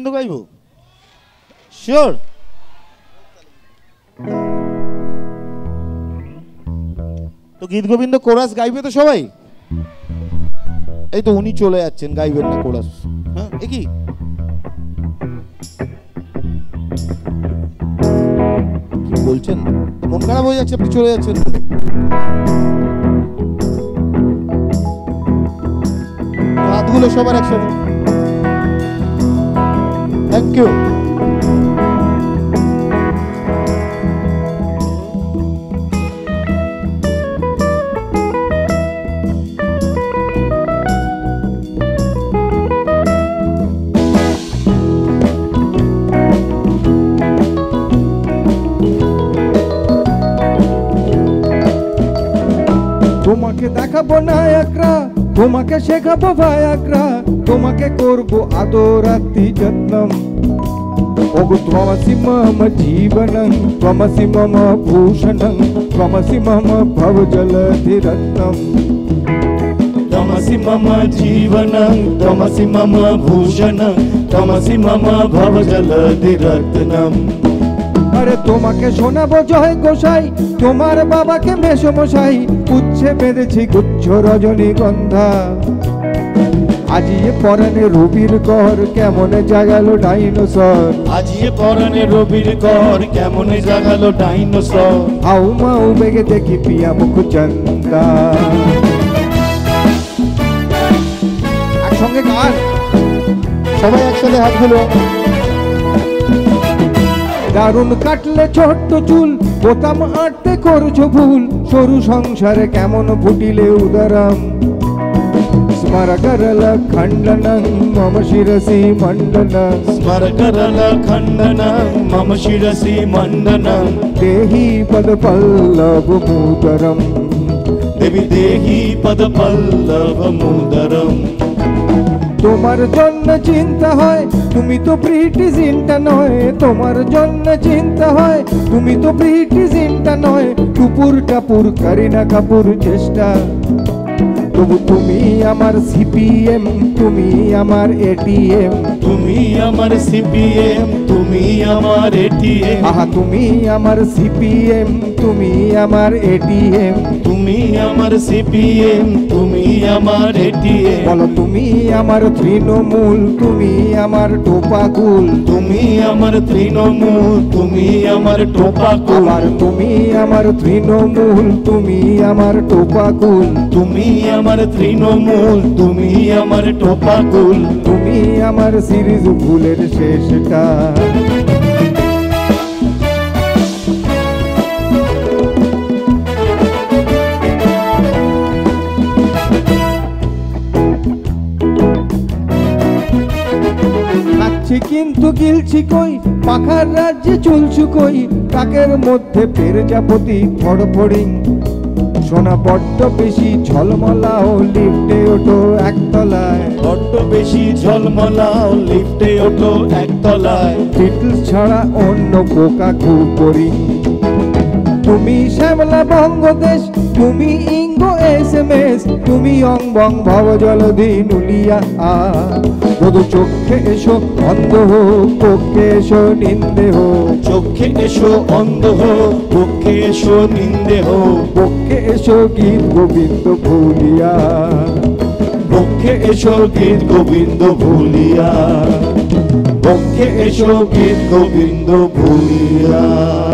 গাইব শিওর? তো গীত গোবিন্দ কোরাস গাইবে তো সবাই? এই তো উনি চলে যাচ্ছেন, গাইবেন না কোরাস? হ্যাঁ, এ কি বলছেন? মন খারাপ হয়ে যাচ্ছে, আপনি চলে যাচ্ছেন। হাতগুলো সবার একসাথে। Thank you. তোমাকে দেখাবো নায়করা, তোমাকে শেখাবো ভায়াকরা, তোমাকে করবো আদর আতি যত্নম। ওগো ত্বমসি মম জীবনং, ত্বমসি মম ভূষণং, ত্বমসি মম ভবজলধি রত্নম। त्वमसि मम जीवनं, त्वमसि मम भूषणं, त्वमसि मम भवजलधि रत्नम्। আরে তোমাকে শোনাবো জয় গোসাই, তোমার বাবাকে মেসমশাই, উচ্ছে বেঁধেছি গুচ্ছ রজনীগন্ধা। আজিয়ে পরাণে রবির কর, কেমন জাগালো ডাইনোসর। আজিয়ে পরাণে রবির কর, কেমন জাগালো ডাইনোসর। হাউ মাউ বেগে দেখি পিয়া মুখ চন্দা। একসঙ্গে গান, সবাই একসাথে হাতগুলো। দারুণ কাটলে ছোট্ট চুল, বোতাম আটতে করছো ভুল, সরু সংসারে কেমন ফুটিলে উদারাম। স্মরকরল খণ্ডনং মম শিরসি মণ্ডনং, स्मरकरल खण्डनं मम शिरसि मण्डनं। দেহি পদ পল্লব মুদরম। देवि देहि पदपल्लवमुदरम्। তোমার জন্য চিন্তা হয়, তুমি তো ব্রিটিশিনটা নয়। তোমার জন্য চিন্তা হয়, তুমি তো ব্রিটিশিনটা নয়। টুপুর টাপুর করিনা কাপুর চেষ্টা। তবু তুমি আমার সিপিএম, তুমি আমার এটিএম। তুমি আমার সিপিএম, তুমি আমার এটিএম। আহা তুমি আমার সিপিএম, তুমি আমার এটিএম। তুমি আমার সিপিএম, তুমি আমার এটিএম। বলো তুমি আমার তৃণমূল, তুমি আমার টোপাকুল। তুমি আমার তৃণমূল, তুমি আমার টোপাকুল। আবার তুমি আমার তৃণমূল, তুমি আমার টোপাকুল। তুমি আমার তৃণমূল, তুমি আমার টোপাকুল। তুমি আমার সিরিজ ফুলের শেষটা। খাচ্ছি কিন্তু গিলছি কই, পাখার রাজ্যে চলছু কই। কাকের মধ্যে পেরজাপতি ফড়ফড়িং। সোনা বড্ড বেশি ঝলমলাও, লিফটে ওঠো একতলায়। বড্ড বেশি ঝলমলাও, লিফটে ওঠো একতলায়। বিটলস ছাড়া অন্য পোকা খুব করি। তুমি শ্যামলা বঙ্গদেশ, তুমি ইঙ্গো এসএমএস, তুমি অং বং ভব জলধি নুলিয়া আ। বধু চোখে এসো অন্ধ হো, পক্ষে এসো নিন্দে হো। চোখে এসো অন্ধ হো, পক্ষে এসো নিন্দে হো। পক্ষে এসো গীত গোবিন্দ ভুলিয়া। পক্ষে এসো গীত গোবিন্দ ভুলিয়া। পক্ষে এসো গীত গোবিন্দ ভুলিয়া।